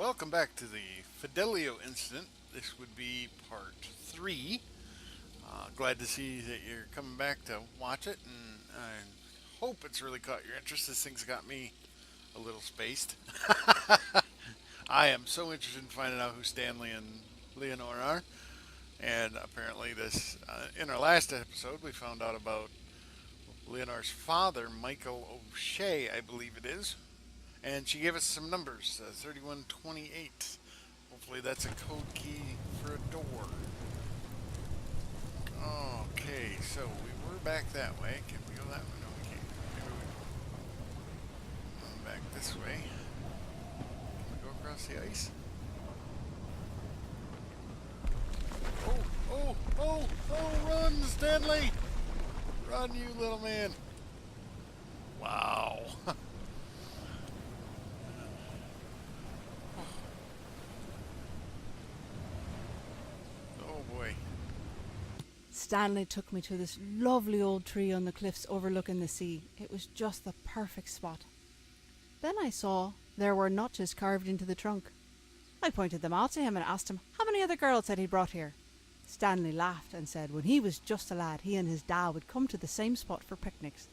welcome back to the Fidelio incident. This would be part 3. Glad to see that you're coming back to watch it, and I hope it's really caught your interest. This thing's got me a little spaced. I am so interested in finding out who Stanley and Leonora are, and apparently in our last episode, we found out about Leonora's father, Michael O'Shea, I believe it is. And she gave us some numbers, 3128. Hopefully that's a code key for a door. Okay, so we were back that way. Can we go that way? No, we can't. Maybe we go back this way. Can we go across the ice? Oh, run, Stanley! Run, you little man. Wow. Oh boy. Stanley took me to this lovely old tree on the cliffs overlooking the sea. It was just the perfect spot. Then I saw there were notches carved into the trunk. I pointed them out to him and asked him how many other girls had he brought here. Stanley laughed and said when he was just a lad, he and his dad would come to the same spot for picnics,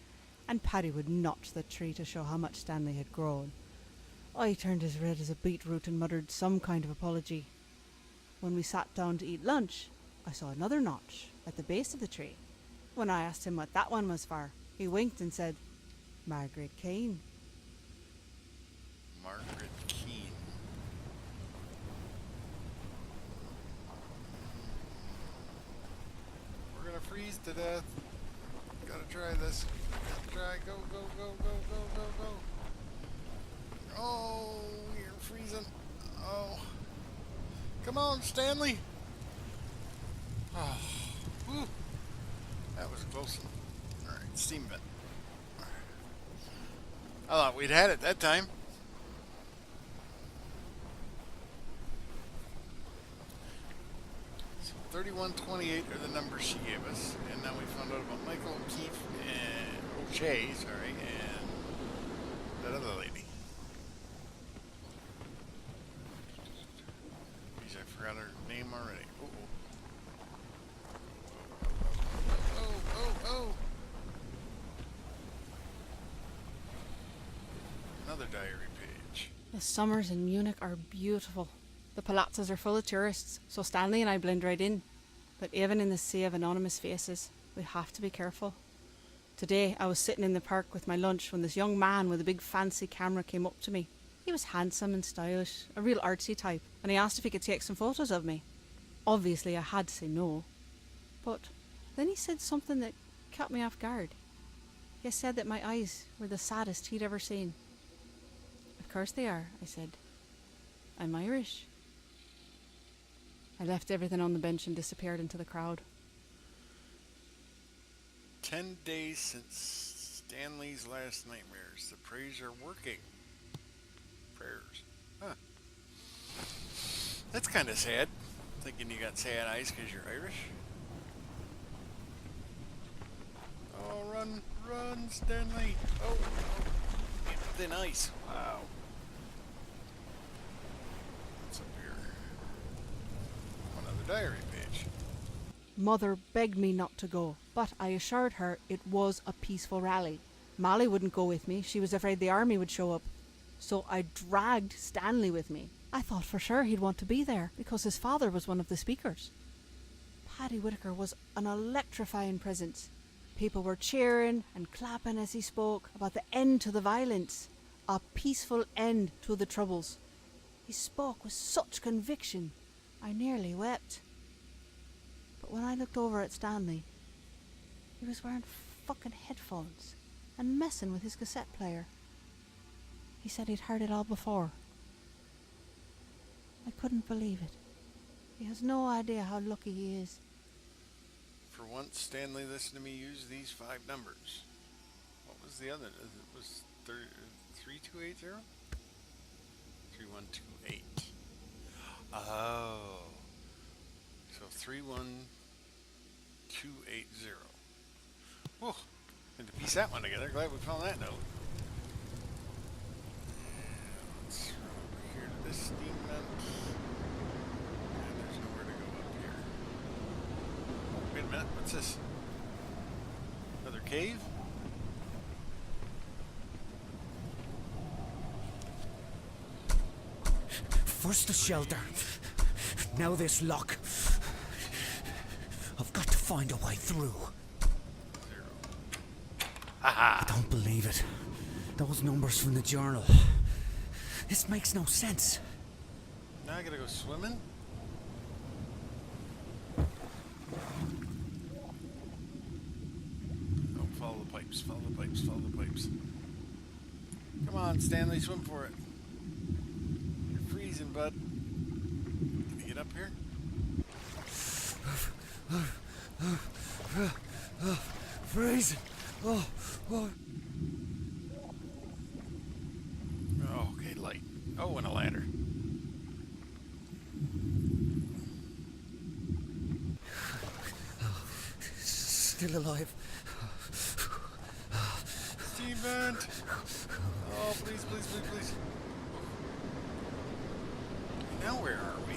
and Paddy would notch the tree to show how much Stanley had grown. I turned as red as a beetroot and muttered some kind of apology. When we sat down to eat lunch, I saw another notch at the base of the tree. When I asked him what that one was for, he winked and said, Margaret Keane. Margaret Keane. We're gonna freeze to death. Gotta try this. Gotta try. Go, go, go, go, go, go, go. Oh, you're freezing. Oh. Come on, Stanley. Oh, whew. That was a close one. Alright, steam vent. I thought we'd had it that time. So 3128 are the numbers she gave us. And now we found out about Michael O'Keefe and O'Shea, and that other lady. Geez, I forgot her name already. Oh. Another diary page. The summers in Munich are beautiful. The palazzas are full of tourists, so Stanley and I blend right in. But even in the sea of anonymous faces, we have to be careful. Today, I was sitting in the park with my lunch when this young man with a big fancy camera came up to me. He was handsome and stylish, a real artsy type, and he asked if he could take some photos of me. Obviously, I had to say no. But then he said something that caught me off guard. He said that my eyes were the saddest he'd ever seen. Of course they are, I said. I'm Irish. I left everything on the bench and disappeared into the crowd. 10 days since Stanley's last nightmares. The prayers are working. Prayers. Huh. That's kind of sad. Thinking you got sad eyes because you're Irish. Oh, run, Stanley. Oh. Thin ice. Wow. What's up here? Another diary page. Mother begged me not to go, but I assured her it was a peaceful rally. Molly wouldn't go with me. She was afraid the army would show up. So I dragged Stanley with me. I thought for sure he'd want to be there because his father was one of the speakers. Paddy Whitaker was an electrifying presence. People were cheering and clapping as he spoke about the end to the violence, a peaceful end to the troubles. He spoke with such conviction, I nearly wept. But when I looked over at Stanley, he was wearing fucking headphones and messing with his cassette player. He said he'd heard it all before. I couldn't believe it. He has no idea how lucky he is. For once, Stanley listened to me use these 5 numbers. What was the other? It was 3280? 3128. Oh. So 31280. Whew. Had to piece that one together. Glad we found that note. Let's run over here to this steam vent. And there's nowhere to go up here. Oh, wait a minute. What's this? Another cave? First the shelter, now this lock. I've got to find a way through. 0. Haha! I don't believe it. Those numbers from the journal. This makes no sense. Now I gotta go swimming? Oh, follow the pipes, follow the pipes, follow the pipes. Come on, Stanley, swim for it. You're freezing, bud. Can you get up here? Freezing. Oh. Oh, okay, light. Oh, and a ladder. Still alive. Steam vent! Oh, please, please, please, please. Now where are we?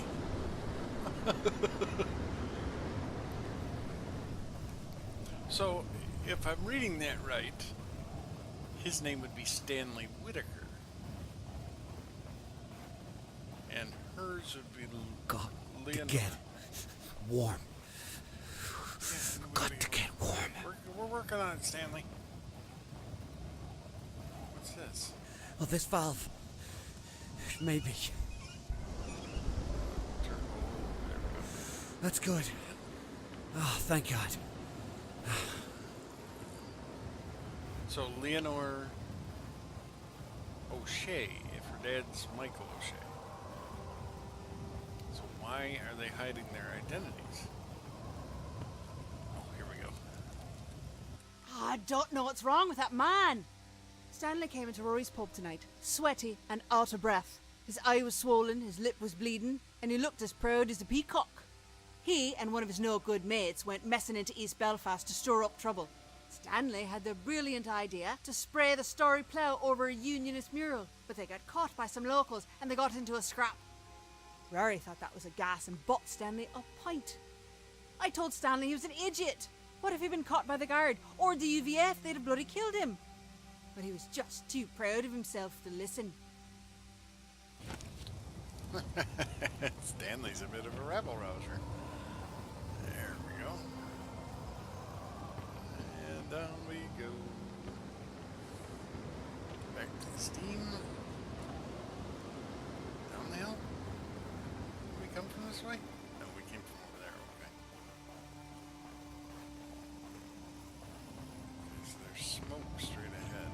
So, if I'm reading that right, his name would be Stanley Whitaker. And hers would be Got to Lenora. get warm. Yeah, Got to get warm. We're working on it, Stanley. What's this? Oh, this valve. Maybe. Turn. There we go. That's good. Oh, thank God. So Leonore O'Shea, if her dad's Michael O'Shea. So why are they hiding their identities? Oh, here we go. I don't know what's wrong with that man. Stanley came into Rory's pub tonight, sweaty and out of breath. His eye was swollen, his lip was bleeding, and he looked as proud as a peacock. He and one of his no-good mates went messing into East Belfast to stir up trouble. Stanley had the brilliant idea to spray the Story Plough over a unionist mural, but they got caught by some locals and they got into a scrap. Rory thought that was a gas and bought Stanley a pint. I told Stanley he was an idiot. What if he'd been caught by the guard or the UVF? They'd have bloody killed him. But he was just too proud of himself to listen. Stanley's a bit of a rabble rouser. There we go. And down we go. Back to the steam. Down the hill. Did we come from this way? No, we came from over there. Okay. So there's smoke straight ahead.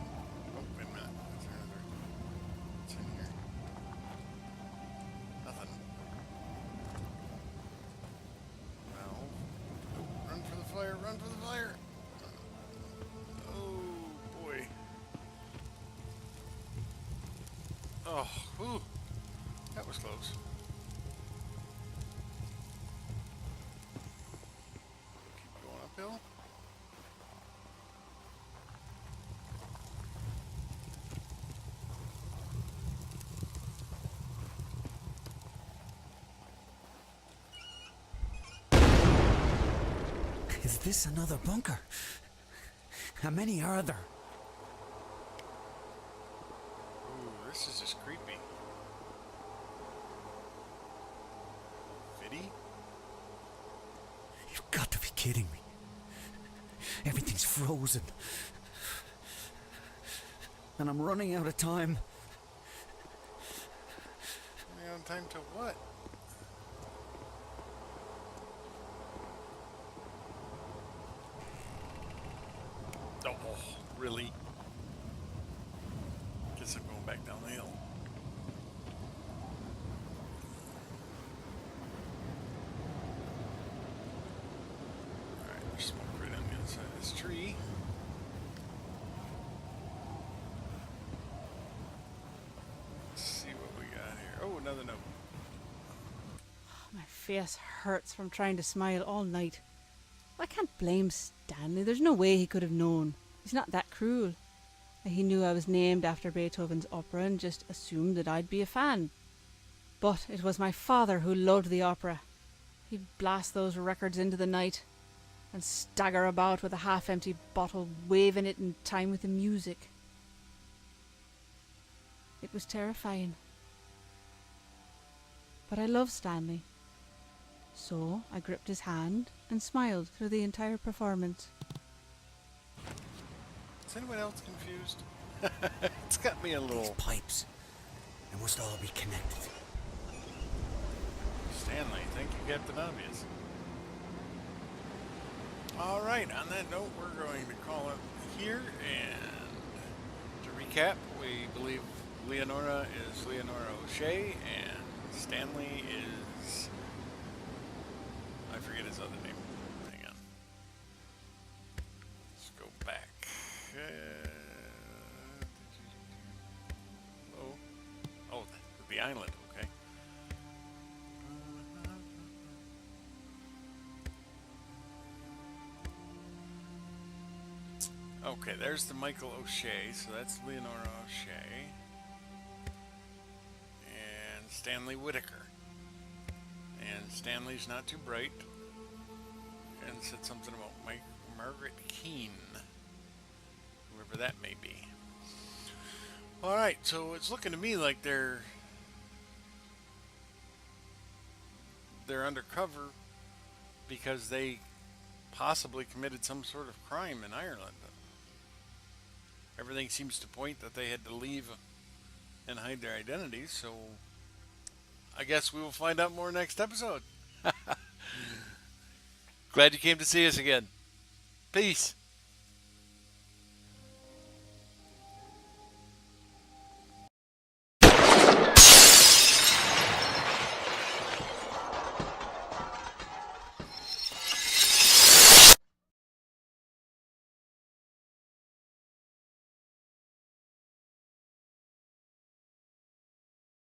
Oh, wait a minute. Is there another? What's in here? Nothing. Valve. Oh, run for the fire, run for the fire! Oh, boy. Oh, whew. That was close. Keep going uphill. Is this another bunker? How many are there? Ooh, this is just creepy. Fitty? You've got to be kidding me. Everything's frozen. And I'm running out of time. Running out of time to what? Oh, really? Guess I'm going back down the hill. Alright, there's smoke right on the inside of this tree. Let's see what we got here. Oh, another note. My face hurts from trying to smile all night. I can't blame Stanley. There's no way he could have known. He's not that cruel. He knew I was named after Beethoven's opera and just assumed that I'd be a fan. But it was my father who loved the opera. He'd blast those records into the night and stagger about with a half-empty bottle, waving it in time with the music. It was terrifying. But I loved Stanley. So I gripped his hand and smiled through the entire performance. Is anyone else confused? It's got me a These little... pipes, they must all be connected. Stanley, thank you, Captain Obvious. Alright, on that note, we're going to call it here, and to recap, we believe Leonora is Leonora O'Shea, and Stanley is... I forget his other name. Hang on. Let's go back. Oh, the island, okay. Okay, there's the Michael O'Shea, so that's Leonora O'Shea. And Stanley Whitaker. And Stanley's not too bright. And said something about Margaret Keene. Whoever that may be. Alright, so it's looking to me like they're undercover because they possibly committed some sort of crime in Ireland. Everything seems to point that they had to leave and hide their identities, so I guess we will find out more next episode. Glad you came to see us again. Peace.